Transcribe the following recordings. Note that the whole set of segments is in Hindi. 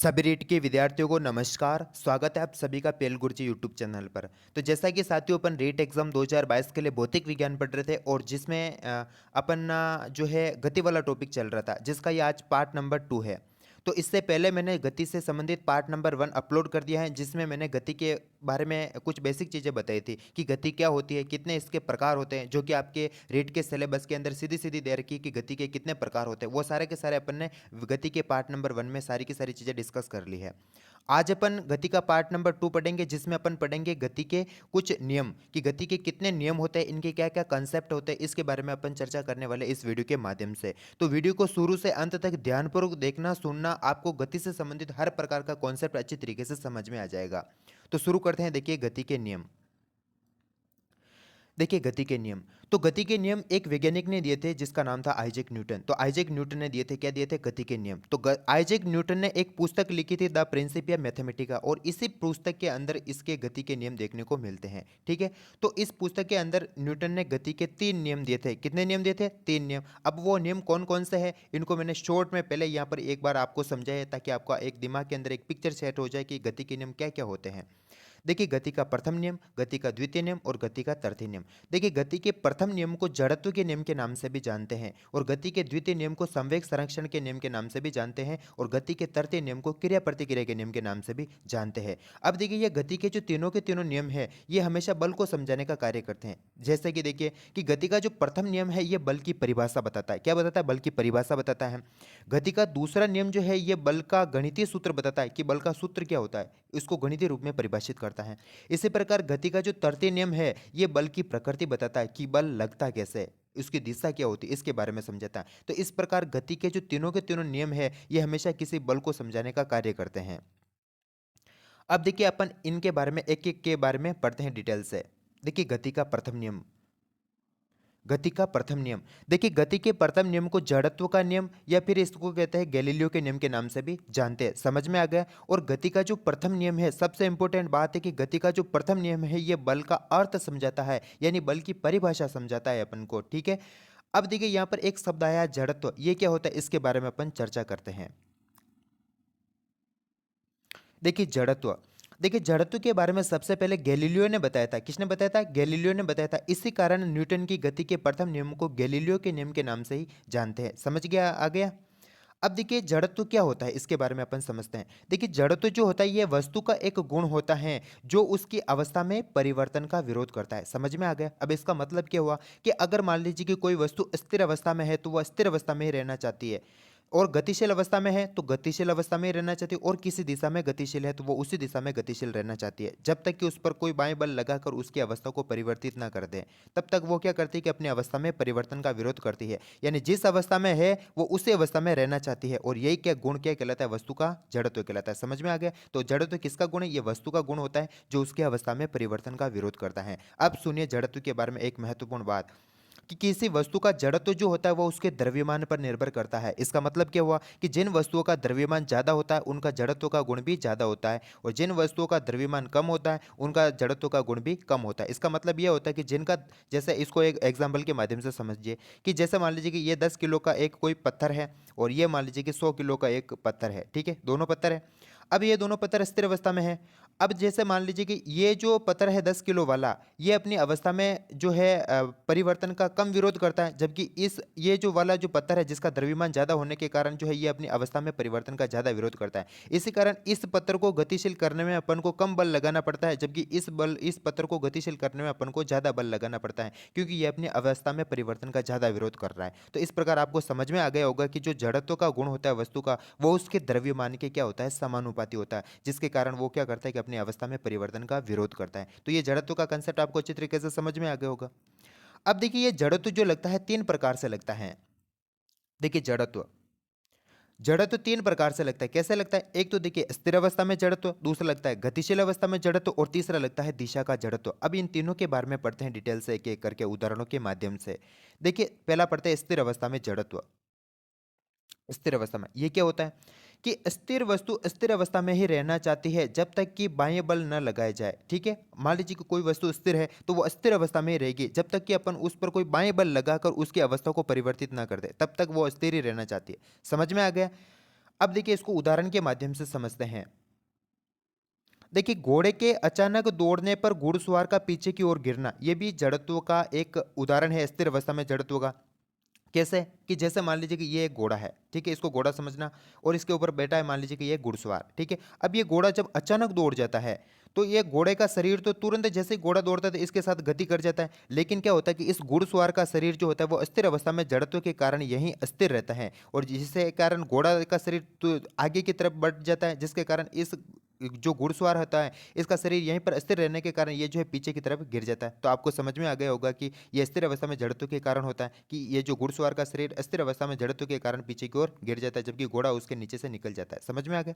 सभी रीट के विद्यार्थियों को नमस्कार। स्वागत है आप सभी का पेल गुरुजी यूट्यूब चैनल पर। तो जैसा कि साथियों अपन रीट एग्जाम 2022 के लिए भौतिक विज्ञान पढ़ रहे थे और जिसमें अपन जो है गति वाला टॉपिक चल रहा था, जिसका ये आज पार्ट नंबर 2 है। तो इससे पहले मैंने गति से संबंधित पार्ट नंबर 1 अपलोड कर दिया है, जिसमें मैंने गति के बारे में कुछ बेसिक चीज़ें बताई थी कि गति क्या होती है, कितने इसके प्रकार होते हैं, जो कि आपके रीट के सिलेबस के अंदर सीधी सीधी दे रखी कि गति के कितने प्रकार होते हैं। वो सारे के सारे अपन ने गति के पार्ट नंबर 1 में सारी की सारी चीज़ें डिस्कस कर ली है। आज अपन गति का पार्ट नंबर 2 पढ़ेंगे, जिसमें अपन पढ़ेंगे गति के कुछ नियम, कि गति के कितने नियम होते हैं, इनके क्या क्या कंसेप्ट होते हैं, इसके बारे में अपन चर्चा करने वाले इस वीडियो के माध्यम से। तो वीडियो को शुरू से अंत तक ध्यानपूर्वक देखना सुनना, आपको गति से संबंधित हर प्रकार का कॉन्सेप्ट अच्छी तरीके से समझ में आ जाएगा। तो शुरू करते हैं। देखिए गति के नियम। देखिए गति के नियम। तो गति के नियम एक वैज्ञानिक ने दिए थे, जिसका नाम था आइजैक न्यूटन। तो आइजैक न्यूटन ने दिए थे, क्या दिए थे? गति के नियम। तो आइजैक न्यूटन ने एक पुस्तक लिखी थी, द प्रिंसिपिया मैथमेटिका, और इसी पुस्तक के अंदर इसके गति के नियम देखने को मिलते हैं। ठीक है। तो इस पुस्तक के अंदर न्यूटन ने गति के 3 नियम दिए थे। कितने नियम दिए थे? 3 नियम। अब वो नियम कौन कौन से हैं, इनको मैंने शॉर्ट में पहले यहाँ पर एक बार आपको समझाया, ताकि आपका एक दिमाग के अंदर एक पिक्चर सेट हो जाए कि गति के नियम क्या क्या होते हैं। देखिए गति का प्रथम नियम, गति का द्वितीय नियम और गति का तृतीय नियम। देखिए गति के प्रथम नियम को जड़त्व के नियम के नाम से भी जानते हैं, और गति के द्वितीय नियम को संवेग संरक्षण के नियम के नाम से भी जानते हैं, और गति के तृतीय नियम को क्रिया प्रतिक्रिया के नियम के नाम से भी जानते हैं। अब देखिए ये गति के जो तीनों नियम है, ये हमेशा बल को समझाने का कार्य करते हैं। जैसे कि देखिए कि गति का जो प्रथम नियम है, ये बल की परिभाषा बताता है। क्या बताता है? बल की परिभाषा बताता है। गति का दूसरा नियम जो है, ये बल का गणितीय सूत्र बताता है कि बल का सूत्र क्या होता है, इसको गणितीय रूप में परिभाषित करता है। इसी प्रकार गति का जो तृतीय नियम है, ये बल की प्रकृति बताता है कि बल लगता कैसे है, उसकी दिशा क्या होती है, इसके बारे में समझाता है। तो इस प्रकार गति के जो के तीनों नियम है, ये हमेशा किसी बल को समझाने का कार्य करते हैं। अब देखिए अपन इनके बारे में एक एक के बारे में पढ़ते हैं डिटेल से। देखिए गति का प्रथम नियम। गति का प्रथम नियम। देखिए गति के प्रथम नियम को जड़त्व का नियम, या फिर इसको कहते हैं गैलीलियो के नियम के नाम से भी जानते हैं। समझ में आ गया? और गति का जो प्रथम नियम है, सबसे इंपॉर्टेंट बात है कि गति का जो प्रथम नियम है, ये बल का अर्थ समझाता है, यानी बल की परिभाषा समझाता है अपन को। ठीक है। अब देखिए यहाँ पर एक शब्द आया जड़त्व, ये क्या होता है, इसके बारे में अपन चर्चा करते हैं। देखिए जड़त्व। देखिए जड़त्व के बारे में सबसे पहले गैलीलियो ने बताया था। किसने बताया था? गैलीलियो ने बताया था। इसी कारण न्यूटन की गति के प्रथम नियम को गैलीलियो के नियम के नाम से ही जानते हैं। समझ गया? आ गया? अब देखिए जड़त्व क्या होता है, इसके बारे में अपन समझते हैं। देखिए जड़त्व जो होता है, ये वस्तु का एक गुण होता है जो उसकी अवस्था में परिवर्तन का विरोध करता है। समझ में आ गया? अब इसका मतलब क्या हुआ कि अगर मान लीजिए कि कोई वस्तु स्थिर अवस्था में है, तो वह स्थिर अवस्था में ही रहना चाहती है, और गतिशील अवस्था में है तो गतिशील अवस्था में ही रहना चाहती है, और किसी दिशा में गतिशील है तो वो उसी दिशा में गतिशील रहना चाहती है, जब तक कि उस पर कोई बाएं बल लगाकर उसकी अवस्था को परिवर्तित ना कर दे। तब तक वो क्या करती है कि अपनी अवस्था में परिवर्तन का विरोध करती है, यानी जिस अवस्था में है वो उसी अवस्था में रहना चाहती है। और यही क्या गुण क्या कहलाता है? वस्तु का जड़त्व कहलाता है। समझ में आ गया? तो जड़त्व किसका गुण है? ये वस्तु का गुण होता है जो उसकी अवस्था में परिवर्तन का विरोध करता है। अब सुनिए जड़त्व के बारे में एक महत्वपूर्ण बात, कि किसी वस्तु का जड़त्व जो होता है वो उसके द्रव्यमान पर निर्भर करता है। इसका मतलब क्या हुआ कि जिन वस्तुओं का द्रव्यमान ज़्यादा होता है, उनका जड़त्व का गुण भी ज़्यादा होता है, और जिन वस्तुओं का द्रव्यमान कम होता है, उनका जड़त्व का गुण भी कम होता है। इसका मतलब यह होता है कि जिनका, जैसे इसको एक एग्जाम्पल के माध्यम से समझिए, कि जैसे मान लीजिए कि ये 10 किलो का एक कोई पत्थर है, और ये मान लीजिए कि 100 किलो का एक पत्थर है। ठीक है, दोनों पत्थर है। अब ये दोनों पत्थर स्थिर अवस्था में है। अब जैसे मान लीजिए कि ये जो पत्थर है 10 किलो वाला, ये अपनी अवस्था में जो है परिवर्तन का कम विरोध करता है, जबकि ये जो वाला जो पत्थर है, जिसका द्रव्यमान ज़्यादा होने के कारण जो है ये अपनी अवस्था में परिवर्तन का ज़्यादा विरोध करता है। इसी कारण इस पत्थर को गतिशील करने में अपन को कम बल लगाना पड़ता है, जबकि इस पत्थर को गतिशील करने में अपन को ज़्यादा बल लगाना पड़ता है, क्योंकि ये अपनी अवस्था में परिवर्तन का ज़्यादा विरोध कर रहा है। तो इस प्रकार आपको समझ में आ गया होगा कि जो जड़त्व का गुण होता है वस्तु का, वो उसके द्रव्यमान के क्या होता है? समानुपाती होता है, जिसके कारण वो क्या करता है कि अपनी अवस्था में परिवर्तन का विरोध करता है। तो ये जड़त्व का कंसेप्ट आपको अच्छी तरीके से समझ में आ गया होगा। अब देखिए ये जड़त्व जो लगता है 3 प्रकार से लगता है। देखिए जड़त्व, जड़त्व 3 प्रकार से लगता है। कैसे लगता है? एक तो देखिए स्थिर अवस्था में जड़त्व, दूसरा लगता है गतिशील अवस्था में जड़त्व, और तीसरा लगता है दिशा का जड़त्व। अब इन तीनों के बारे में पढ़ते हैं डिटेल से, एक एक करके उदाहरणों के माध्यम से। देखिए पहला पढ़ते हैं स्थिर अवस्था में जड़त्व। स्थिर अवस्था में ये क्या होता है कि स्थिर वस्तु स्थिर अवस्था में ही रहना चाहती है जब तक कि बाह्य बल न लगाए जाए। ठीक है, मान लीजिए कि कोई वस्तु स्थिर है तो वो स्थिर अवस्था में ही रहेगी जब तक कि अपन उस पर कोई बाह्य बल लगाकर उसकी अवस्था को परिवर्तित ना कर दे, तब तक वो स्थिर ही रहना चाहती है। समझ में आ गया? अब देखिए इसको उदाहरण के माध्यम से समझते हैं। देखिए घोड़े के अचानक दौड़ने पर घुड़सवार का पीछे की ओर गिरना, ये भी जड़त्व का एक उदाहरण है, स्थिर अवस्था में जड़त्व का। कैसे कि जैसे मान लीजिए कि ये एक घोड़ा है, ठीक है, इसको घोड़ा समझना, और इसके ऊपर बैठा है मान लीजिए कि ये घुड़सवार, ठीक है। अब ये घोड़ा जब अचानक दौड़ जाता है तो ये घोड़े का शरीर तो तुरंत जैसे ही घोड़ा दौड़ता है तो इसके साथ गति कर जाता है, लेकिन क्या होता है कि इस घुड़सवार का शरीर जो होता है वो अस्थिर अवस्था में जड़त्व के कारण यहीं अस्थिर रहता है, और जिसके कारण घोड़ा का शरीर तो आगे की तरफ बढ़ जाता है, जिसके कारण इस जो घुड़सवार होता है इसका शरीर यहीं पर स्थिर रहने के कारण ये जो है पीछे की तरफ गिर जाता है। तो आपको समझ में आ गया होगा कि ये स्थिर अवस्था में जड़त्व के कारण होता है कि ये जो घुड़सवार का शरीर अस्थिर अवस्था में जड़त्व के कारण पीछे की ओर गिर जाता है, जबकि घोड़ा उसके नीचे से निकल जाता है। समझ में आ गया।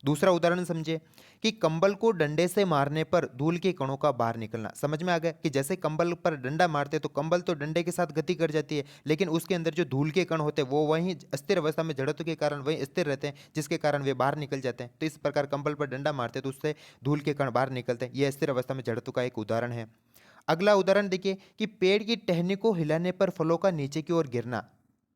दूसरा उदाहरण समझिए कि कंबल को डंडे से मारने पर धूल के कणों का बाहर निकलना। समझ में आ गया कि जैसे कंबल पर डंडा मारते हैं तो कंबल तो डंडे के साथ गति कर जाती है, लेकिन उसके अंदर जो धूल के कण होते हैं वो वहीं अस्थिर अवस्था में जड़त्व के कारण वहीं स्थिर रहते हैं, जिसके कारण वे बाहर निकल जाते हैं। तो इस प्रकार कंबल पर डंडा मारते हैं तो उससे धूल के कण बाहर निकलते हैं। यह स्थिर अवस्था में जड़त्व का एक उदाहरण है। अगला उदाहरण देखिए कि पेड़ की टहनी को हिलाने पर फलों का नीचे की ओर गिरना।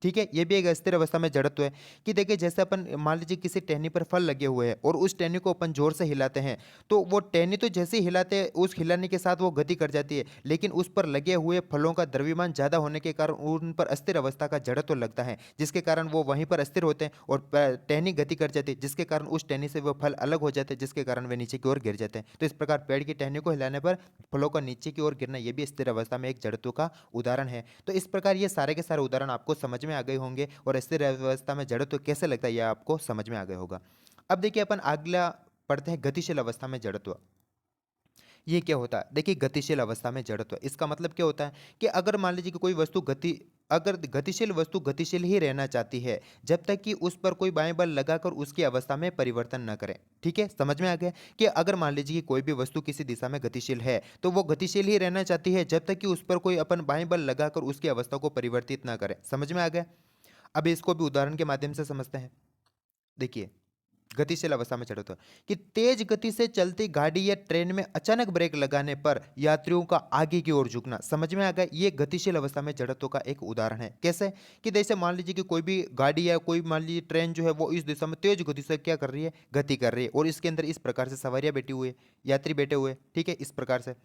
ठीक है, ये भी एक अस्थिर अवस्था में जड़त्व है कि देखिए जैसे अपन मान लीजिए किसी टहनी पर फल लगे हुए हैं और उस टहनी को अपन जोर से हिलाते हैं, तो वो टहनी तो जैसे ही हिलाते हैं उस हिलाने के साथ वो गति कर जाती है, लेकिन उस पर लगे हुए फलों का द्रव्यमान ज़्यादा होने के कारण उन पर अस्थिर अवस्था का जड़त्व लगता है, जिसके कारण वो वहीं पर अस्थिर होते हैं और टहनी गति कर जाती है, जिसके कारण उस टहनी से वो फल अलग हो जाते हैं, जिसके कारण वे नीचे की ओर गिर जाते हैं। तो इस प्रकार पेड़ की टहनी को हिलाने पर फलों का नीचे की ओर गिरना, ये भी स्थिर अवस्था में एक जड़त्व का उदाहरण है। तो इस प्रकार ये सारे के सारे उदाहरण आपको समझ में आ गए होंगे, और स्थिर अवस्था में जड़त्व कैसे लगता है यह आपको समझ में आ गया होगा। अब देखिए अपन अगला पढ़ते हैं गतिशील अवस्था में जड़त्व। ये क्या होता है? देखिए गतिशील अवस्था में जड़त्व, इसका मतलब क्या होता है कि अगर मान लीजिए कि कोई वस्तु अगर गतिशील वस्तु गतिशील ही रहना चाहती है जब तक कि उस पर कोई बाएं बल लगाकर उसकी अवस्था में परिवर्तन न करें। ठीक है, समझ में आ गया कि अगर मान लीजिए कि कोई भी वस्तु किसी दिशा में गतिशील है तो वो गतिशील ही रहना चाहती है जब तक कि उस पर कोई अपन बाएं बल लगाकर उसकी अवस्था को परिवर्तित ना करें। समझ में आ गया। अब इसको भी उदाहरण के माध्यम से समझते हैं। देखिए गतिशील अवस्था में चढ़ो तो कि तेज गति से चलती गाड़ी या ट्रेन में अचानक ब्रेक लगाने पर यात्रियों का आगे की ओर झुकना। समझ में आ गया, ये गतिशील अवस्था में जड़त्व का एक उदाहरण है। कैसे कि जैसे मान लीजिए कि कोई भी गाड़ी या कोई मान लीजिए ट्रेन जो है वो इस दिशा में तेज गति से क्या कर रही है, गति कर रही है, और इसके अंदर इस प्रकार से सवारियां बैठी हुई है, यात्री बैठे हुए, ठीक है, इस प्रकार से।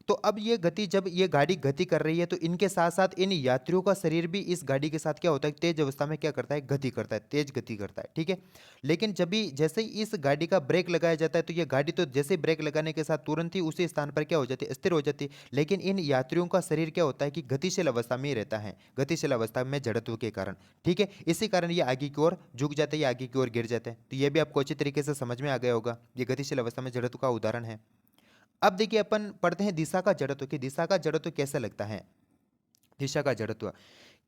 तो अब ये गति जब ये गाड़ी गति कर रही है तो इनके साथ साथ इन यात्रियों का शरीर भी इस गाड़ी के साथ क्या होता है, तेज अवस्था में क्या करता है, गति करता है, तेज गति करता है। ठीक है, लेकिन जब भी जैसे ही इस गाड़ी का ब्रेक लगाया जाता है तो ये गाड़ी तो जैसे ही ब्रेक लगाने के साथ तुरंत ही उसी स्थान पर क्या हो जाती है, स्थिर हो जाती है, लेकिन इन यात्रियों का शरीर क्या होता है कि गतिशील अवस्था में ही रहता है, गतिशील अवस्था में जड़त्व के कारण। ठीक है, इसी कारण ये आगे की ओर झुक जाते हैं, आगे की ओर गिर जाते हैं। तो ये भी आपको अच्छी तरीके से समझ में आ गया होगा, ये गतिशील अवस्था में जड़त्व का उदाहरण है। अब देखिए अपन पढ़ते हैं दिशा का जड़त्व कि दिशा का जड़त्व कैसे लगता है। दिशा का जड़त्व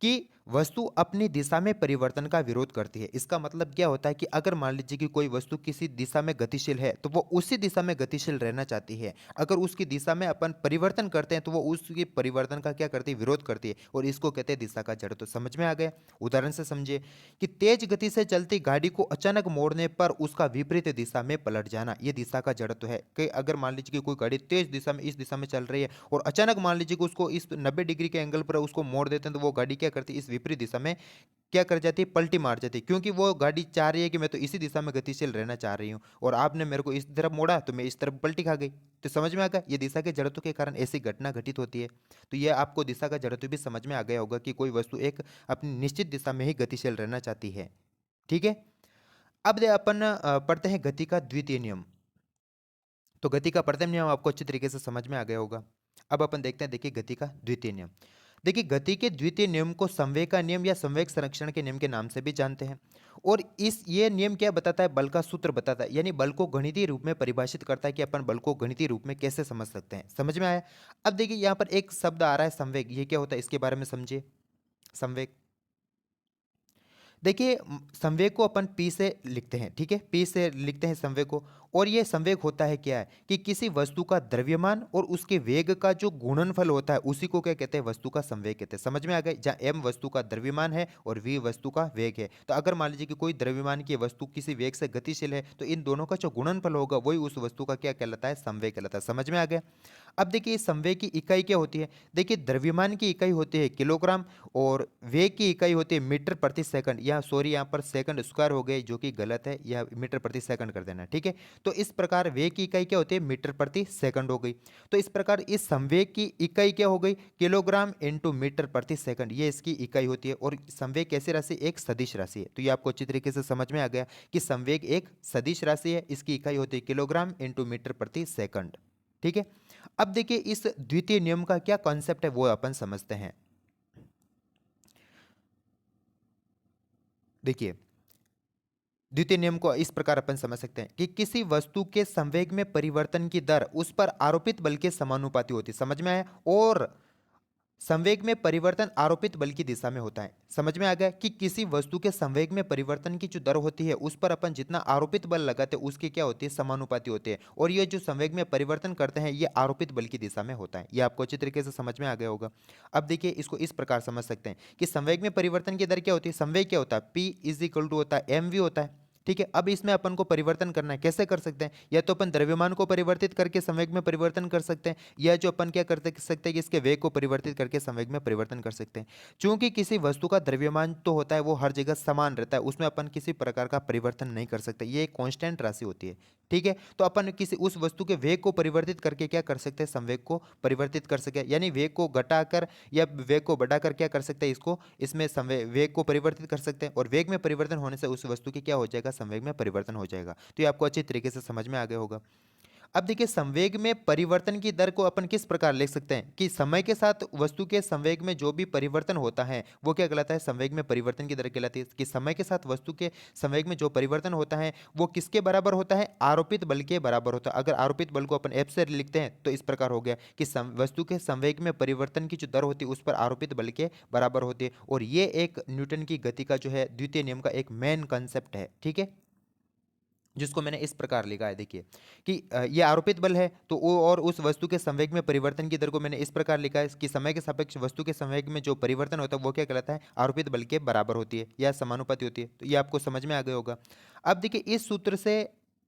कि वस्तु अपनी दिशा में परिवर्तन का विरोध करती है। इसका मतलब क्या होता है कि अगर मान लीजिए कि कोई वस्तु किसी दिशा में गतिशील है तो वो उसी दिशा में गतिशील रहना चाहती है। अगर उसकी दिशा में अपन परिवर्तन करते हैं तो वो उसकी परिवर्तन का क्या करती है, विरोध करती है, और इसको कहते हैं दिशा का जड़त्व। समझ में आ गया। उदाहरण से समझिए कि तेज गति से चलती गाड़ी को अचानक मोड़ने पर उसका विपरीत दिशा में पलट जाना, ये दिशा का जड़त्व है। कि अगर मान लीजिए कि कोई गाड़ी तेज दिशा में इस दिशा में चल रही है और अचानक मान लीजिए कि उसको इस 90 डिग्री के एंगल पर उसको मोड़ देते हैं तो वो गाड़ी क्या करती है, इस विपरीत दिशा में क्या कर जाती है, पलटी मार जाती है, क्योंकि वो गाड़ी चाह रही है कि मैं तो इसी दिशा में गतिशील रहना चाह रही हूँ और आपने मेरे को इस तरफ मोड़ा तो मैं इस तरफ पलटी खा गई। तो समझ में आ गया, ये दिशा के जड़त्व के कारण ऐसी घटना घटित होती है। तो ये आपको दिशा का जड़त्व भी समझ में आ गया होगा कि कोई वस्तु एक अपनी निश्चित दिशा में ही गतिशील रहना चाहती है। ठीक है, अब अपन पढ़ते हैं गति का द्वितीय नियम। तो गति का प्रथम नियम आपको अच्छी तरीके से समझ में आ गया होगा। अब अपन देखते हैं, देखिए गति का द्वितीय नियम। देखिए गति के द्वितीय नियम को संवेग का नियम या संवेग संरक्षण के नियम के नाम से भी जानते हैं। और इस ये नियम क्या बताता है, बल का सूत्र बताता है, यानी बल को गणितीय रूप में परिभाषित करता है कि अपन बल को गणितीय रूप में कैसे समझ सकते हैं। समझ में आया। अब देखिए यहाँ पर एक शब्द आ रहा है संवेग, ये क्या होता है इसके बारे में समझिए। संवेग, देखिए संवेग को अपन पी से लिखते हैं, ठीक है, पी से लिखते हैं संवेग को। और ये संवेग होता है क्या है कि किसी वस्तु का द्रव्यमान और उसके वेग का जो गुणनफल होता है उसी को क्या कहते हैं, वस्तु का संवेग कहते हैं। समझ में आ गए, जहाँ एम वस्तु का द्रव्यमान है और वी वस्तु का वेग है। तो अगर मान लीजिए कि कोई द्रव्यमान की वस्तु किसी वेग से गतिशील है तो इन दोनों का जो गुणनफल होगा वही उस वस्तु का क्या कहलाता है, संवेग कहलाता है। समझ में आ गया। अब देखिए इस संवेग की इकाई क्या होती है? देखिए द्रव्यमान की इकाई होती है किलोग्राम और वेग की इकाई होती है मीटर प्रति सेकंड, या सॉरी यहाँ पर सेकंड स्क्वायर हो गए जो कि गलत है, या मीटर प्रति सेकंड कर देना, ठीक है। तो इस प्रकार वेग की इकाई क्या होती है? मीटर प्रति सेकंड हो गई। तो इस प्रकार इस संवेग की इकाई क्या हो गई? किलोग्राम इंटू मीटर प्रति सेकंड, ये इसकी इकाई होती है। और संवेग कैसी राशि? एक सदिश राशि है। तो ये आपको अच्छी तरीके से समझ में आ गया कि संवेग एक सदिश राशि है, इसकी इकाई होती है किलोग्राम इंटू मीटर प्रति सेकंड, ठीक है। अब देखिए इस द्वितीय नियम का क्या कॉन्सेप्ट है वो अपन समझते हैं। देखिए द्वितीय नियम को इस प्रकार अपन समझ सकते हैं कि किसी वस्तु के संवेग में परिवर्तन की दर उस पर आरोपित बल के समानुपाती होती है। समझ में आया? और संवेग में परिवर्तन आरोपित बल की दिशा में होता है। समझ में आ गया कि किसी वस्तु के संवेग में परिवर्तन की जो दर होती है उस पर अपन जितना आरोपित बल लगाते हैं उसकी क्या होती है? समानुपाती होती है। और ये जो संवेग में परिवर्तन करते हैं ये आरोपित बल की दिशा में होता है। ये आपको अच्छी तरीके से समझ में आ गया होगा। अब देखिए इसको इस प्रकार समझ सकते हैं कि संवेग में परिवर्तन की दर क्या होती है? संवेग क्या होता है? P इज इक्वल टू होता है mv होता है, ठीक है। अब इसमें अपन को परिवर्तन करना है, कैसे कर सकते हैं? या तो अपन द्रव्यमान को परिवर्तित करके संवेग में परिवर्तन कर सकते हैं, या जो अपन क्या करते सकते हैं कि इसके वेग को परिवर्तित करके संवेग में परिवर्तन कर सकते हैं। चूंकि किसी वस्तु का द्रव्यमान तो होता है वो हर जगह समान रहता है, उसमें अपन किसी प्रकार का परिवर्तन नहीं कर सकते, ये एक कांस्टेंट राशि होती है, ठीक है। तो अपन किसी उस वस्तु के वेग को परिवर्तित करके क्या कर सकते हैं? संवेग को परिवर्तित कर सके, यानी वेग को घटाकर या वेग को बढ़ाकर क्या कर सकते हैं? इसको इसमें संवेग वेग को परिवर्तित कर सकते हैं, और वेग में परिवर्तन होने से उस वस्तु की क्या हो जाएगा? संवेग में परिवर्तन हो जाएगा। तो ये आपको अच्छी तरीके से समझ में आ गया होगा। अब देखिए संवेग में परिवर्तन की दर को अपन किस प्रकार लिख सकते हैं कि समय के साथ वस्तु के संवेग में जो भी परिवर्तन होता है वो क्या कहलाता है? संवेग में परिवर्तन की दर कहलाती है। कि समय के साथ वस्तु के संवेग में जो परिवर्तन होता है वो किसके बराबर होता है? आरोपित बल के बराबर होता है। अगर आरोपित बल को अपन एफ से लिखते हैं तो इस प्रकार हो गया कि वस्तु के संवेग में परिवर्तन की जो दर होती है उस पर आरोपित बल के बराबर होती है। और ये एक न्यूटन की गति का जो है द्वितीय नियम का एक मेन कंसेप्ट है, ठीक है, जिसको मैंने इस प्रकार लिखा है। देखिए कि ये आरोपित बल है तो वो, और उस वस्तु के संवेग में परिवर्तन की दर को मैंने इस प्रकार लिखा है कि समय के सापेक्ष वस्तु के संवेग में जो परिवर्तन होता है वो क्या कहलाता है? आरोपित बल के बराबर होती है या समानुपाती होती है। तो ये आपको समझ में आ गया होगा। अब देखिए इस सूत्र से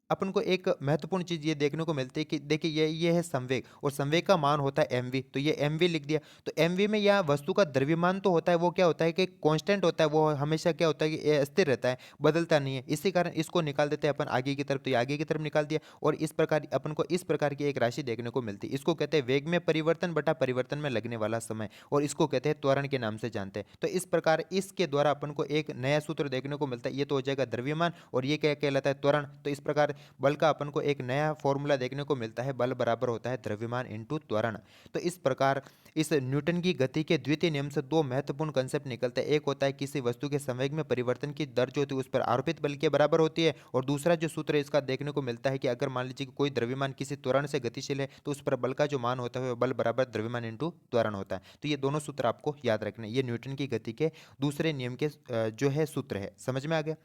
अपन को एक महत्वपूर्ण चीज ये देखने को मिलती है कि देखिए ये है संवेग, और संवेग का मान होता है mv, तो ये mv लिख दिया। तो mv में यह वस्तु का द्रव्यमान तो होता है वो क्या होता है कि कांस्टेंट होता है, वो हमेशा क्या होता है कि ये स्थिर रहता है, बदलता नहीं है। इसी कारण इसको निकाल देते हैं अपन आगे की तरफ, तो ये आगे की तरफ निकाल दिया। और इस प्रकार अपन को इस प्रकार की एक राशि देखने को मिलती है, इसको कहते हैं वेग में परिवर्तन बटा परिवर्तन में लगने वाला समय, और इसको कहते हैं त्वरण के नाम से जानते हैं। तो इस प्रकार इसके द्वारा अपन को एक नया सूत्र देखने को मिलता है, ये तो हो जाएगा द्रव्यमान, और ये क्या कहलाता है? त्वरण। तो इस प्रकार बल का अपन को एक नया फॉर्मूला देखने को मिलता है, बल बराबर होता है द्रव्यमान इंटू त्वरण। तो इस प्रकार इस न्यूटन की गति के द्वितीय नियम से दो महत्वपूर्ण कंसेप्ट निकलते हैं। एक होता है किसी वस्तु के संवेग में परिवर्तन की दर जो होती है उस पर आरोपित बल के बराबर होती है, और दूसरा जो सूत्र है इसका देखने को मिलता है कि अगर मान लीजिए कि कोई द्रव्यमान किसी त्वरण से गतिशील है तो उस पर बल का जो मान होता है वह बल बराबर द्रव्यमान इंटू त्वरण होता है। तो ये दोनों सूत्र आपको याद रखने, ये न्यूटन की गति के दूसरे नियम के जो है सूत्र है। समझ में आ गया?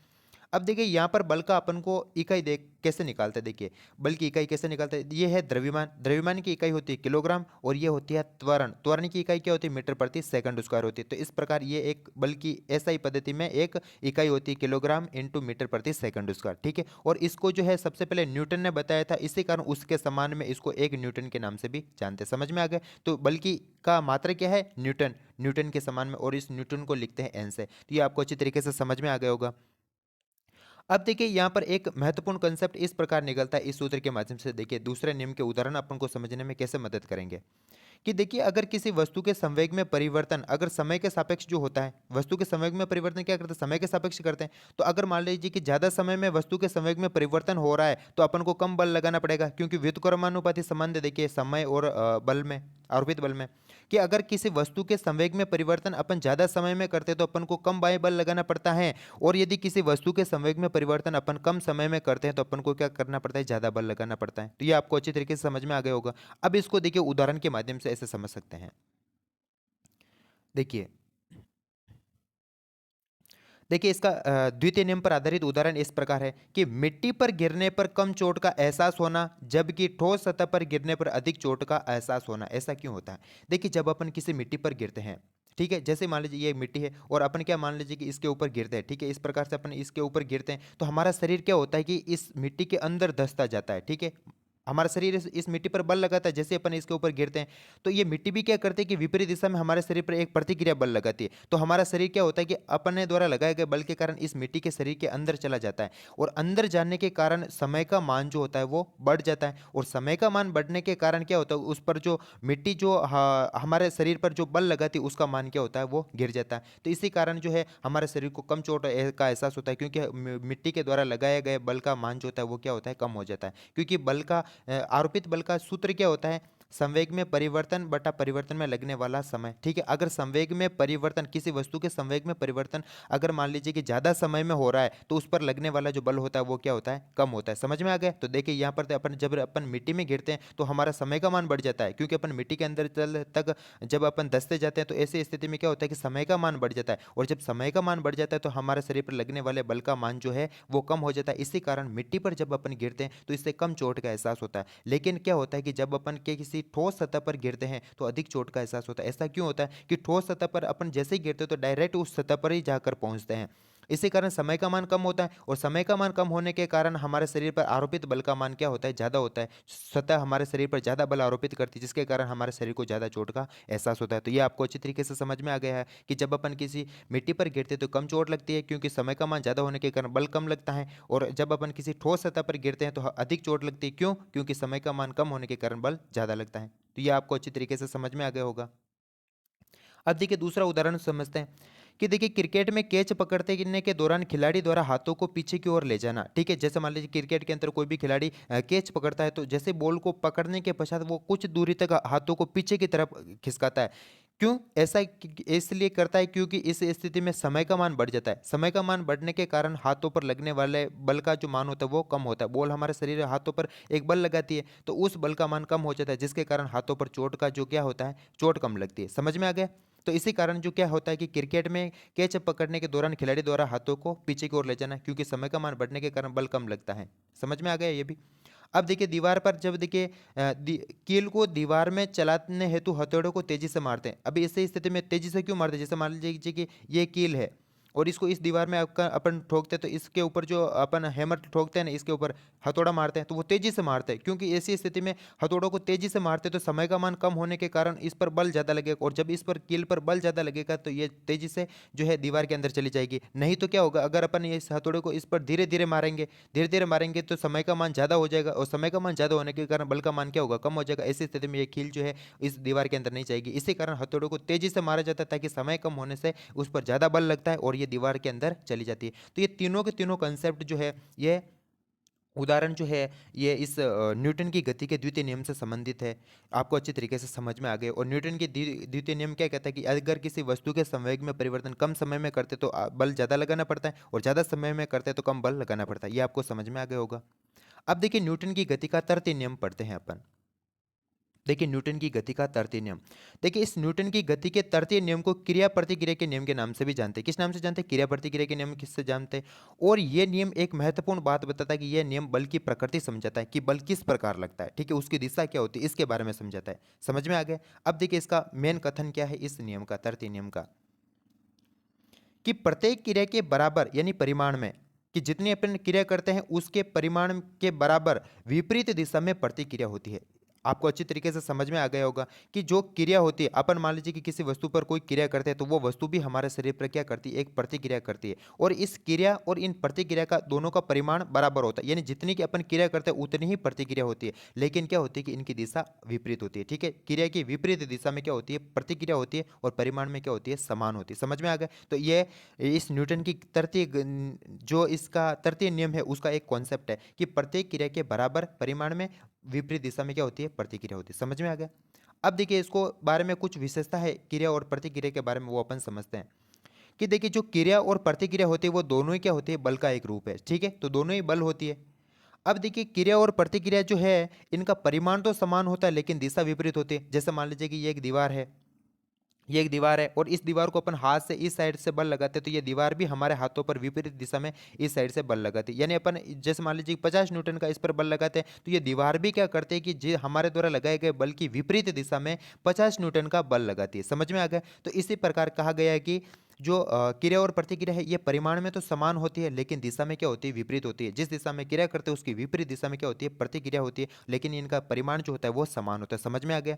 अब देखिए यहाँ पर बल का अपन को इकाई देख कैसे निकालते हैं। देखिए बल की इकाई कैसे निकालते हैं? ये है द्रव्यमान, द्रव्यमान की इकाई होती है किलोग्राम, और ये होती है त्वरण, त्वरण की इकाई क्या होती है? मीटर प्रति सेकंड स्क्वायर होती है। तो इस प्रकार ये एक बल की ऐसा ही पद्धति में एक इकाई होती है किलोग्राम इंटू मीटर प्रति सेकंड स्क्वायर, ठीक है। और इसको जो है सबसे पहले न्यूटन ने बताया था, इसी कारण उसके समान में इसको एक न्यूटन के नाम से भी जानते हैं। समझ में आ गए? तो बल की का मात्रा क्या है? न्यूटन, न्यूटन के समान में, और इस न्यूटन को लिखते हैं एन से। तो ये आपको अच्छी तरीके से समझ में आ गया होगा। अब देखिए यहाँ पर एक महत्वपूर्ण कंसेप्ट इस प्रकार निकलता है इस सूत्र के माध्यम से। देखिए दूसरे नियम के उदाहरण अपन को समझने में कैसे मदद करेंगे कि देखिए अगर किसी वस्तु के संवेग में परिवर्तन अगर समय के सापेक्ष जो होता है, वस्तु के संवेग में परिवर्तन क्या करते हैं? समय के सापेक्ष करते हैं। तो अगर मान लीजिए कि ज्यादा समय में वस्तु के संवेग में परिवर्तन हो रहा है तो अपन को कम बल लगाना पड़ेगा, क्योंकि व्युत्क्रमानुपाती संबंध है देखिए समय और बल में, आरोपित बल में, कि अगर किसी वस्तु के संवेग में परिवर्तन अपन ज्यादा समय में करते हैं तो अपन को कम बाह्य बल लगाना पड़ता है, और यदि किसी वस्तु के संवेग में परिवर्तन अपन कम समय में करते हैं तो अपन को क्या करना पड़ता है? ज्यादा बल लगाना पड़ता है। तो ये आपको अच्छी तरीके से समझ में आ गया होगा। अब इसको देखिए उदाहरण के माध्यम से ऐसे समझ सकते हैं। देखिए देखिए इसका द्वितीय नियम पर आधारित उदाहरण इस प्रकार है कि मिट्टी पर गिरने पर कम चोट का एहसास होना जबकि ठोस सतह पर गिरने पर अधिक चोट का एहसास होना। ऐसा क्यों होता है? देखिए जब अपन किसी मिट्टी पर गिरते हैं, ठीक है, जैसे मान लीजिए ये मिट्टी है और अपन क्या मान लीजिए कि इसके ऊपर गिरते हैं, ठीक है, इस प्रकार से अपन इसके ऊपर गिरते हैं तो हमारा शरीर क्या होता है कि इस मिट्टी के अंदर धंसता जाता है, ठीक है, हमारा शरीर इस मिट्टी पर बल लगाता है, जैसे अपन इसके ऊपर गिरते हैं तो ये मिट्टी भी क्या करती है कि विपरीत दिशा में हमारे शरीर पर एक प्रतिक्रिया बल लगाती है। तो हमारा शरीर क्या होता है कि अपने द्वारा लगाए गए बल के कारण इस मिट्टी के शरीर के अंदर चला जाता है, और अंदर जाने के कारण समय का मान जो होता है वो बढ़ जाता है, और समय का मान बढ़ने के कारण क्या होता है, उस पर जो मिट्टी जो हमारे शरीर पर जो बल लगाती है उसका मान क्या होता है, वो गिर जाता है। तो इसी कारण जो है हमारे शरीर को कम चोट का एहसास होता है, क्योंकि मिट्टी के द्वारा लगाए गए बल का मान जो होता है वो क्या होता है, कम हो जाता है। क्योंकि बल का आरोपित बल का सूत्र क्या होता है, संवेग में परिवर्तन बटा परिवर्तन में लगने वाला समय। ठीक है, अगर संवेग में परिवर्तन, किसी वस्तु के संवेग में परिवर्तन अगर मान लीजिए कि ज़्यादा समय में हो रहा है तो उस पर लगने वाला जो बल होता है वो क्या होता है, कम होता है। समझ में आ गया? तो देखिए यहाँ पर तो अपन जब अपन मिट्टी में गिरते हैं तो हमारा समय का मान बढ़ जाता है, क्योंकि अपन मिट्टी के अंदर तल तक जब अपन धंसते जाते हैं तो ऐसी स्थिति में क्या होता है कि समय का मान बढ़ जाता है, और जब समय का मान बढ़ जाता है तो हमारे शरीर पर लगने वाले बल का मान जो है वो कम हो जाता है। इसी कारण मिट्टी पर जब अपन गिरते हैं तो इससे कम चोट का एहसास होता है। लेकिन क्या होता है कि जब अपन के किसी ठोस सतह पर गिरते हैं तो अधिक चोट का एहसास होता है। ऐसा क्यों होता है कि ठोस सतह पर अपन जैसे ही गिरते हैं तो डायरेक्ट उस सतह पर ही जाकर पहुंचते हैं। इसी कारण समय का मान कम होता है, और समय का मान कम होने के कारण हमारे शरीर पर आरोपित बल का मान क्या होता है, ज़्यादा होता है। सतह हमारे शरीर पर ज़्यादा बल आरोपित करती है, जिसके कारण हमारे शरीर को ज़्यादा चोट का एहसास होता है। तो ये आपको अच्छी तरीके से समझ में आ गया है कि जब अपन किसी मिट्टी पर गिरते हैं तो कम चोट लगती है, क्योंकि समय का मान ज़्यादा होने के कारण बल कम लगता है, और जब अपन किसी ठोस सतह पर गिरते हैं तो अधिक चोट लगती है। क्यों? क्योंकि समय का मान कम होने के कारण बल ज़्यादा लगता है। तो ये आपको अच्छी तरीके से समझ में आ गया होगा। अब देखिए दूसरा उदाहरण समझते हैं कि देखिए क्रिकेट में कैच पकड़ने के दौरान खिलाड़ी द्वारा हाथों को पीछे की ओर ले जाना। ठीक है, जैसे मान लीजिए क्रिकेट के अंदर कोई भी खिलाड़ी कैच पकड़ता है तो जैसे बॉल को पकड़ने के पश्चात वो कुछ दूरी तक हाथों को पीछे की तरफ खिसकाता है। क्यों ऐसा इसलिए करता है क्योंकि इस स्थिति में समय का मान बढ़ जाता है। समय का मान बढ़ने के कारण हाथों पर लगने वाले बल का जो मान होता है वो कम होता है। बॉल हमारे शरीर हाथों पर एक बल लगाती है तो उस बल का मान कम हो जाता है, जिसके कारण हाथों पर चोट का जो क्या होता है, चोट कम लगती है। समझ में आ गया? तो इसी कारण जो क्या होता है कि क्रिकेट में कैच पकड़ने के दौरान खिलाड़ी द्वारा हाथों को पीछे की ओर ले जाना, क्योंकि समय का मान बढ़ने के कारण बल कम लगता है। समझ में आ गया ये भी? अब देखिए दीवार पर जब देखिए कील को दीवार में चलाने हेतु हथौड़े को तेजी से मारते हैं। अभी इस स्थिति में तेजी से क्यों मारते हैं? जैसे मान लीजिए कि ये कील है और इसको इस दीवार में आपका अपन ठोकते हैं तो इसके ऊपर जो अपन हैमर ठोकते हैं ना, इसके ऊपर हथौड़ा मारते हैं तो वो तेजी से मारते हैं, क्योंकि ऐसी स्थिति में हथौड़ों को तेजी से मारते हैं तो समय का मान कम होने के कारण इस पर बल ज़्यादा लगेगा, और जब इस पर कील पर बल ज़्यादा लगेगा तो ये तेजी से जो है दीवार के अंदर चली जाएगी। नहीं तो क्या होगा, अगर अपन इस हथौड़े को इस पर धीरे धीरे मारेंगे तो समय का मान ज़्यादा हो जाएगा, और समय का मान ज़्यादा होने के कारण बल का मान क्या होगा, कम हो जाएगा। ऐसी स्थिति में ये कील जो है इस दीवार के अंदर नहीं जाएगी। इसी कारण हथौड़े को तेजी से मारा जाता है ताकि समय कम होने से उस पर ज़्यादा बल लगता है और ये दीवार के अंदर चली जाती है। तो ये तीनों के तीनों कंसेप्ट जो है, ये उदाहरण जो है ये इस न्यूटन की गति के द्वितीय नियम से संबंधित है। आपको अच्छी तरीके से समझ में आ गए। और न्यूटन की द्वितीय नियम क्या कहता है कि अगर किसी वस्तु के संवेग में परिवर्तन कम समय में करते तो बल ज़्यादा लगाना पड़ता है, और ज़्यादा समय में करते तो कम बल लगाना पड़ता है। ये आपको समझ में आ गया होगा। अब देखिए न्यूटन की गति का तृतीय नियम पढ़ते हैं अपन। देखिए न्यूटन की गति का तृतीय नियम। देखिए इस न्यूटन की गति के तृतीय नियम को क्रिया प्रतिक्रिया के नियम के नाम से भी जानते हैं। किस नाम से जानते हैं? क्रिया प्रतिक्रिया के नियम किससे जानते हैं? और ये नियम एक महत्वपूर्ण बात बताता है कि यह नियम बल की प्रकृति समझाता है कि बल किस प्रकार लगता है। ठीक है, उसकी दिशा क्या होती है, इसके बारे में समझाता है। समझ में आ गया? अब देखिए इसका मेन कथन क्या है इस नियम का, तृतीय नियम का, कि प्रत्येक क्रिया के बराबर यानी परिमाण में, कि जितनी अपन क्रिया करते हैं उसके परिमाण के बराबर विपरीत दिशा में प्रतिक्रिया होती है। आपको अच्छी तरीके से समझ में आ गया होगा कि जो क्रिया होती है, अपन मान लीजिए कि किसी वस्तु पर कोई क्रिया करते हैं तो वो वस्तु भी हमारे शरीर पर क्या करती है, एक प्रतिक्रिया करती है। और इस क्रिया और इन प्रतिक्रिया का दोनों का परिमाण बराबर होता है, यानी जितनी की अपन क्रिया करते हैं उतनी ही प्रतिक्रिया होती है। लेकिन क्या होती है कि इनकी दिशा विपरीत होती है। ठीक है, क्रिया की विपरीत दिशा में क्या होती है, प्रतिक्रिया होती है, और परिमाण में क्या होती है, समान होती है। समझ में आ गया? तो ये इस न्यूटन की जो इसका तृतीय नियम है उसका एक कॉन्सेप्ट है कि प्रत्येक क्रिया के बराबर परिमाण में विपरीत दिशा में क्या होती है, प्रतिक्रिया होती है। समझ में आ गया? अब देखिए इसको बारे में कुछ विशेषता है क्रिया और प्रतिक्रिया के बारे में, वो अपन समझते हैं कि देखिए जो क्रिया और प्रतिक्रिया होती है वो दोनों ही क्या होती है, बल का एक रूप है। ठीक है, तो दोनों ही बल होती है। अब देखिए क्रिया और प्रतिक्रिया जो है इनका परिमाण तो समान होता है लेकिन दिशा विपरीत होती है। जैसे मान लीजिए कि ये एक दीवार है, ये एक दीवार है, और इस दीवार को अपन हाथ से इस साइड से बल लगाते हैं तो ये दीवार भी हमारे हाथों पर विपरीत दिशा में इस साइड से बल लगाती है। यानी अपन जैसे मान लीजिए 50 न्यूटन का इस पर बल लगाते हैं तो ये दीवार भी क्या करते हैं कि जो हमारे द्वारा लगाए गए बल की विपरीत दिशा में 50 न्यूटन का बल लगाती है। समझ में आ गया? तो इसी प्रकार कहा गया है कि जो क्रिया और प्रतिक्रिया है ये परिमाण में तो समान होती है, लेकिन दिशा में क्या होती है, विपरीत होती है। जिस दिशा में क्रिया करते हैं उसकी विपरीत दिशा में क्या होती है, प्रतिक्रिया होती है, लेकिन इनका परिमाण जो होता है वो समान होता है। समझ में आ गया।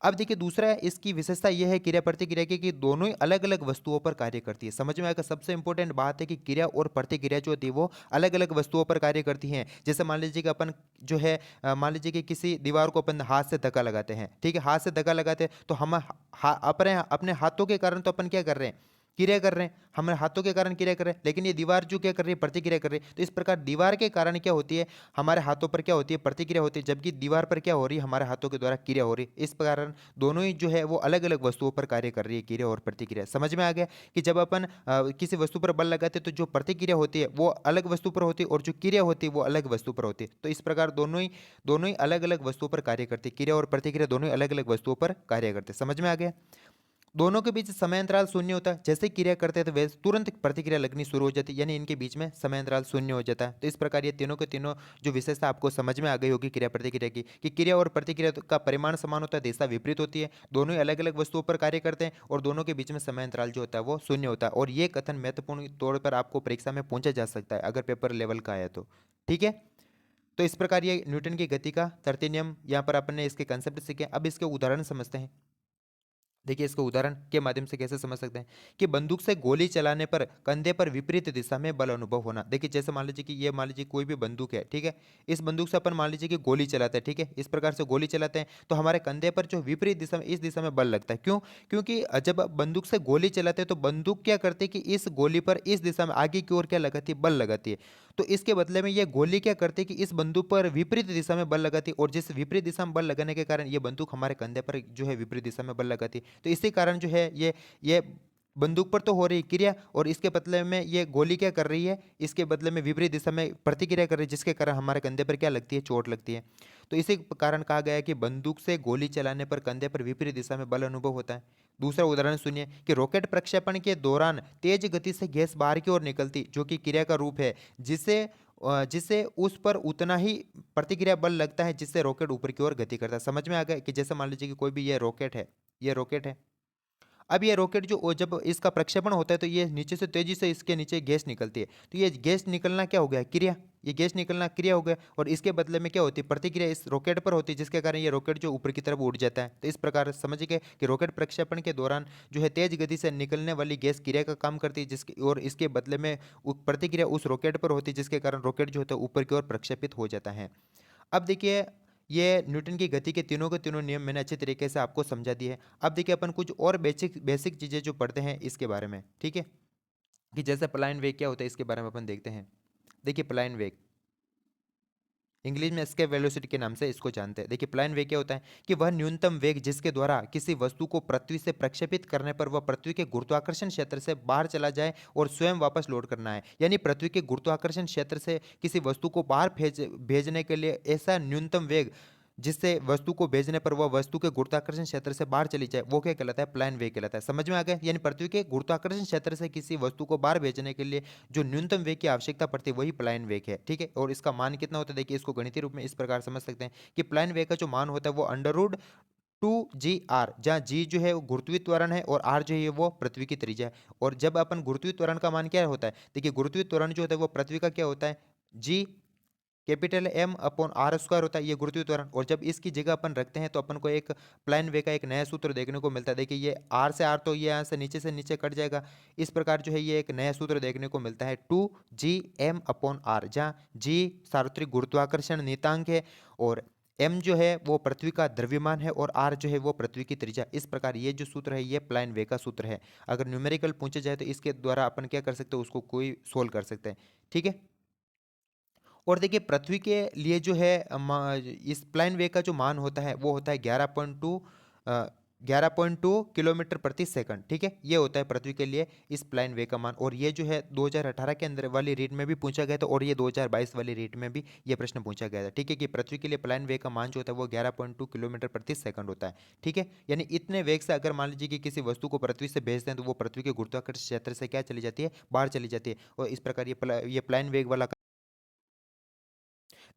अब देखिए दूसरा इसकी विशेषता यह है क्रिया प्रतिक्रिया की कि दोनों ही अलग अलग वस्तुओं पर कार्य करती है। समझ में आएगा। सबसे इंपॉर्टेंट बात है कि क्रिया और प्रतिक्रिया जो होती है वो अलग अलग वस्तुओं पर कार्य करती हैं। जैसे मान लीजिए कि अपन जो है मान लीजिए कि किसी दीवार को अपन हाथ से धक्का लगाते हैं, ठीक है, हाथ से धक्का लगाते हैं तो हम अपने अपने हाथों के कारण तो अपन क्या कर रहे हैं, क्रिया कर रहे हैं, हमारे हाथों के कारण क्रिया कर रहे हैं, लेकिन ये दीवार जो क्या कर रही है, प्रतिक्रिया कर रही है। तो इस प्रकार दीवार के कारण क्या होती है, हमारे हाथों पर क्या होती है, प्रतिक्रिया होती है, जबकि दीवार पर क्या हो रही है, हमारे हाथों के द्वारा क्रिया हो रही है। इस कारण दोनों ही जो है वो अलग अलग वस्तुओं पर कार्य कर रही है, क्रिया और प्रतिक्रिया। समझ में आ गया कि जब अपन किसी वस्तु पर बल लगाते हैं तो जो प्रतिक्रिया होती है वो अलग वस्तु पर होती है और जो क्रिया होती है वो अलग वस्तु पर होती है। तो इस प्रकार दोनों ही अलग अलग वस्तुओं पर कार्य करती है। क्रिया और प्रतिक्रिया दोनों ही अलग अलग वस्तुओं पर कार्य करते हैं। समझ में आ गया। दोनों के बीच समय अंतराल शून्य होता है। जैसे क्रिया करते हैं तो वैसे तुरंत प्रतिक्रिया लगनी शुरू हो जाती है, यानी इनके बीच में समय अंतराल शून्य हो जाता है। तो इस प्रकार ये तीनों के तीनों जो विशेषता आपको समझ में आ गई होगी क्रिया प्रतिक्रिया की, कि क्रिया और प्रतिक्रिया का परिमाण समान होता है, दिशा विपरीत होती है, दोनों ही अलग अलग वस्तुओं पर कार्य करते हैं और दोनों के बीच में समय अंतराल जो होता है वो शून्य होता है। और ये कथन महत्वपूर्ण तौर पर आपको परीक्षा में पूछा जा सकता है अगर पेपर लेवल का आया तो। ठीक है। तो इस प्रकार ये न्यूटन की गति का तृतीय नियम यहाँ पर अपन ने इसके कंसेप्ट सीखे। अब इसके उदाहरण समझते हैं। देखिए इसको उदाहरण के माध्यम से कैसे समझ सकते हैं कि बंदूक से गोली चलाने पर कंधे पर विपरीत दिशा में बल अनुभव होना। देखिए जैसे मान लीजिए कि ये मान लीजिए कोई भी बंदूक है, ठीक है, इस बंदूक से अपन मान लीजिए कि गोली चलाते हैं, ठीक है, इस प्रकार से गोली चलाते हैं तो हमारे कंधे पर जो विपरीत दिशा में इस दिशा में बल लगता है। क्यों? क्योंकि जब बंदूक से गोली चलाते हैं तो बंदूक क्या करती है कि इस गोली पर इस दिशा में आगे की ओर क्या लगाती है, बल लगाती है। तो इसके बदले में ये गोली क्या करती है कि इस बंदूक पर विपरीत दिशा में बल लगाती है और जिस विपरीत दिशा में बल लगाने के कारण ये बंदूक हमारे कंधे पर जो है विपरीत दिशा में बल लगाती है। तो इसी कारण जो है ये बंदूक पर तो हो रही क्रिया और इसके बदले में ये गोली क्या कर रही है, इसके बदले में विपरीत दिशा में प्रतिक्रिया कर रही है, जिसके कारण हमारे कंधे पर क्या लगती है, चोट लगती है। तो इसी कारण कहा गया है कि बंदूक से गोली चलाने पर कंधे पर विपरीत दिशा में बल अनुभव होता है। दूसरा उदाहरण सुनिए कि रॉकेट प्रक्षेपण के दौरान तेज गति से गैस बाहर की ओर निकलती, जो कि क्रिया का रूप है, जिसे जिससे उस पर उतना ही प्रतिक्रिया बल लगता है जिससे रॉकेट ऊपर की ओर गति करता है। समझ में आ गया कि जैसे मान लीजिए कि कोई भी ये रॉकेट है, ये रॉकेट है। अब ये रॉकेट जो जब इसका प्रक्षेपण होता है तो ये नीचे से तेजी से इसके नीचे गैस निकलती है। तो ये गैस निकलना क्या हो गया, क्रिया। ये गैस निकलना क्रिया हो गया और इसके बदले में क्या होती है, प्रतिक्रिया इस रॉकेट पर होती है, जिसके कारण ये रॉकेट जो ऊपर की तरफ उड़ जाता है। तो इस प्रकार समझ गए कि रॉकेट प्रक्षेपण के दौरान जो है तेज गति से निकलने वाली गैस क्रिया का काम करती है, जिसके और इसके बदले में प्रतिक्रिया उस रॉकेट पर होती है, जिसके कारण रॉकेट जो होता है ऊपर की ओर प्रक्षेपित हो जाता है। अब देखिए ये न्यूटन की गति के तीनों नियम मैंने अच्छे तरीके से आपको समझा दिए हैं। अब देखिए अपन कुछ और बेसिक बेसिक चीज़ें जो पढ़ते हैं इसके बारे में, ठीक है, कि जैसे पलायन वेग क्या होता है इसके बारे में अपन देखते हैं। देखिए पलायन वेग इंग्लिश में एस्केप वेलोसिटी के नाम से इसको जानते हैं। देखिए प्लान वेग क्या होता है कि वह न्यूनतम वेग जिसके द्वारा किसी वस्तु को पृथ्वी से प्रक्षेपित करने पर वह पृथ्वी के गुरुत्वाकर्षण क्षेत्र से बाहर चला जाए और स्वयं वापस लौट करना है। यानी पृथ्वी के गुरुत्वाकर्षण क्षेत्र से किसी वस्तु को बाहर भेजने के लिए ऐसा न्यूनतम वेग जिससे वस्तु को भेजने पर वह वस्तु के गुरुत्वाकर्षण क्षेत्र से बाहर चली जाए, वो क्या कहलाता है, प्लान वेग कहलाता है। समझ में आ गया। यानी पृथ्वी के गुरुत्वाकर्षण क्षेत्र से किसी वस्तु को बाहर भेजने के लिए जो न्यूनतम वेग की आवश्यकता पड़ती है वही प्लायन वेग है, ठीक है। और इसका मान कितना होता है, देखिए इसको गणितीय रूप में इस प्रकार समझ सकते हैं कि प्लायन वेग का जो मान होता है वो √2 g r, जहाँ g जो है वो गुरुत्वीय त्वरण है और r जो है वो पृथ्वी की त्रिज्या है। और जब अपन गुरुत्वीय त्वरण का मान क्या होता है, देखिए गुरुत्वीय त्वरण जो होता है वो पृथ्वी का क्या होता है, g capital M upon R square होता है, ये गुरुत्वीय त्वरण। और जब इसकी जगह अपन रखते हैं तो अपन को एक प्लान वे का एक नया सूत्र देखने को मिलता है। देखिए ये आर से आर तो ये यहाँ से नीचे कट जाएगा। इस प्रकार जो है ये एक नया सूत्र देखने को मिलता है 2 g m अपॉन आर, जहाँ जी सार्वत्रिक गुरुत्वाकर्षण नियतांक है और एम जो है वो पृथ्वी का द्रव्यमान है और आर जो है वो पृथ्वी की त्रिज्या। इस प्रकार ये जो सूत्र है ये प्लान वे का सूत्र है। अगर न्यूमेरिकल पूछे जाए तो इसके द्वारा अपन क्या कर सकते हैं, उसको कोई सोल्व कर सकते हैं, ठीक है। और देखिए पृथ्वी के लिए जो है इस प्लाइन वे का जो मान होता है वो होता है 11.2 किलोमीटर प्रति सेकंड, ठीक है। ये होता है पृथ्वी के लिए इस प्लाइन वे का मान। और ये जो है 2018 के अंदर वाली रीट में भी पूछा गया था और ये 2022 वाली रीट में भी ये प्रश्न पूछा गया था, ठीक है, कि पृथ्वी के लिए प्लाइन वे का मान जो होता है वो 11.2 किलोमीटर प्रति सेकंड होता है, ठीक है। यानी इतने वेग से अगर मान लीजिए कि किसी वस्तु को पृथ्वी से भेजते हैं तो वो पृथ्वी के गुरुत्वाकर्षण क्षेत्र से क्या चली जाती है, बाहर चली जाती है। और इस प्रकार ये प्लाइन वेग वाला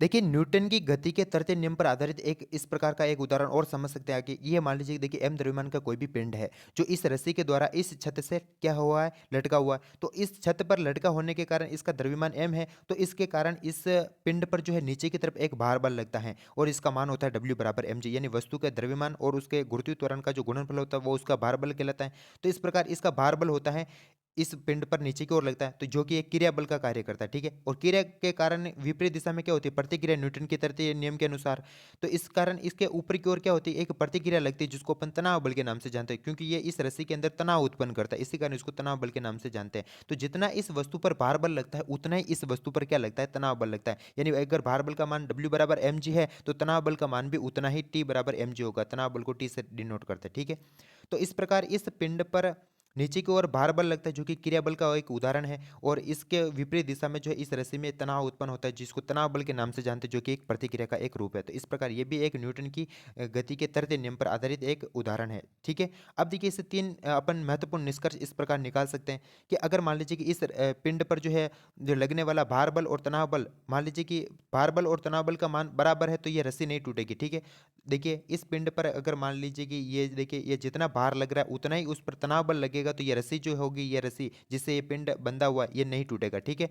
देखिए न्यूटन की गति के तृतीय नियम पर आधारित एक इस प्रकार का एक उदाहरण और समझ सकते हैं कि ये मान लीजिए कि देखिए एम द्रव्यमान का कोई भी पिंड है जो इस रस्सी के द्वारा इस छत से क्या हुआ है, लटका हुआ है। तो इस छत पर लटका होने के कारण इसका द्रव्यमान एम है, तो इसके कारण इस पिंड पर जो है नीचे की तरफ एक भार बल लगता है और इसका मान होता है डब्ल्यू बराबर एम जी, यानी वस्तु का द्रव्यमान और उसके गुरुत्वीय त्वरण का जो गुणनफल होता है वो उसका भार बल कहलाता है। तो इस प्रकार इसका भार बल होता है इस पिंड पर नीचे की ओर लगता है, तो जो कि एक क्रिया बल का कार्य करता है, ठीक है। और क्रिया के कारण विपरीत दिशा में क्या होती है, प्रतिक्रिया न्यूटन के तृतीय नियम के अनुसार। तो इस कारण इसके ऊपर की ओर क्या होती है, एक प्रतिक्रिया लगती है जिसको अपन तनाव बल के नाम से जानते हैं, क्योंकि ये इस रस्सी के अंदर तनाव उत्पन्न करता है, इसी कारण इसको तनाव बल के नाम से जानते हैं। तो जितना इस वस्तु पर भार बल लगता है उतना ही इस वस्तु पर क्या लगता है, तनाव बल लगता है। यानी अगर भार बल का मान डब्ल्यू बराबर एम जी है तो तनाव बल का मान भी उतना ही टी बराबर एम जी होगा। तनाव बल को टी से डिनोट करते हैं, ठीक है। तो इस प्रकार इस पिंड पर नीचे की ओर भार बल लगता है जो कि क्रिया बल का एक उदाहरण है, और इसके विपरीत दिशा में जो है इस रस्सी में तनाव उत्पन्न होता है जिसको तनाव बल के नाम से जानते हैं, जो कि एक प्रतिक्रिया का एक रूप है। तो इस प्रकार ये भी एक न्यूटन की गति के तृतीय नियम पर आधारित एक उदाहरण है, ठीक है। अब देखिए इससे तीन अपन महत्वपूर्ण निष्कर्ष इस प्रकार निकाल सकते हैं कि अगर मान लीजिए कि इस पिंड पर जो है जो लगने वाला भार बल और तनाव बल, मान लीजिए कि भार बल और तनाव बल का मान बराबर है तो ये रस्सी नहीं टूटेगी, ठीक है। देखिए इस पिंड पर अगर मान लीजिए कि ये देखिए ये जितना भार लग रहा है उतना ही उस पर तनाव बल लगेगा, तो ये रस्सी जो होगी, ये रस्सी जिससे ये पिंड बंधा हुआ है, ये नहीं टूटेगा, ठीक है।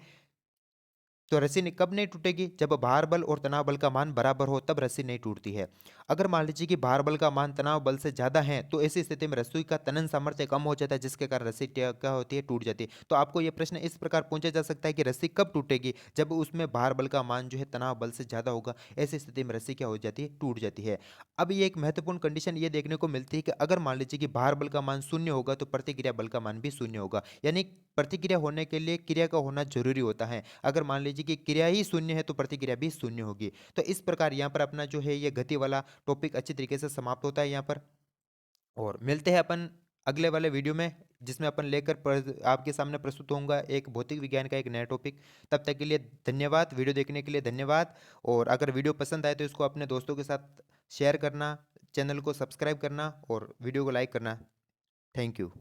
तो रस्सी कब नहीं टूटेगी, जब भार बल और तनाव बल का मान बराबर हो तब रस्सी नहीं टूटती है। अगर मान लीजिए कि भार बल का मान तनाव बल से ज्यादा है तो ऐसी स्थिति में रस्सी का तनन सामर्थ्य कम हो जाता है जिसके कारण रस्सी क्या होती है, टूट जाती है। तो आपको यह प्रश्न इस प्रकार पूछा जा सकता है कि रस्सी कब टूटेगी, जब उसमें भार बल का मान जो है तनाव बल से ज्यादा होगा, ऐसी स्थिति में रस्सी क्या हो जाती है, टूट जाती है। अब ये एक महत्वपूर्ण कंडीशन ये देखने को मिलती है कि अगर मान लीजिए कि भार बल का मान शून्य होगा तो प्रतिक्रिया बल का मान भी शून्य होगा, यानी प्रतिक्रिया होने के लिए क्रिया का होना जरूरी होता है। अगर मान लीजिए कि क्रिया ही शून्य है तो प्रतिक्रिया भी शून्य होगी। तो इस प्रकार यहाँ पर अपना जो है ये गति वाला टॉपिक अच्छी तरीके से समाप्त होता है यहाँ पर। और मिलते हैं अपन अगले वाले वीडियो में, जिसमें अपन लेकर आपके सामने प्रस्तुत होऊंगा एक भौतिक विज्ञान का एक नया टॉपिक। तब तक के लिए धन्यवाद, वीडियो देखने के लिए धन्यवाद। और अगर वीडियो पसंद आए तो इसको अपने दोस्तों के साथ शेयर करना, चैनल को सब्सक्राइब करना और वीडियो को लाइक करना। Thank you.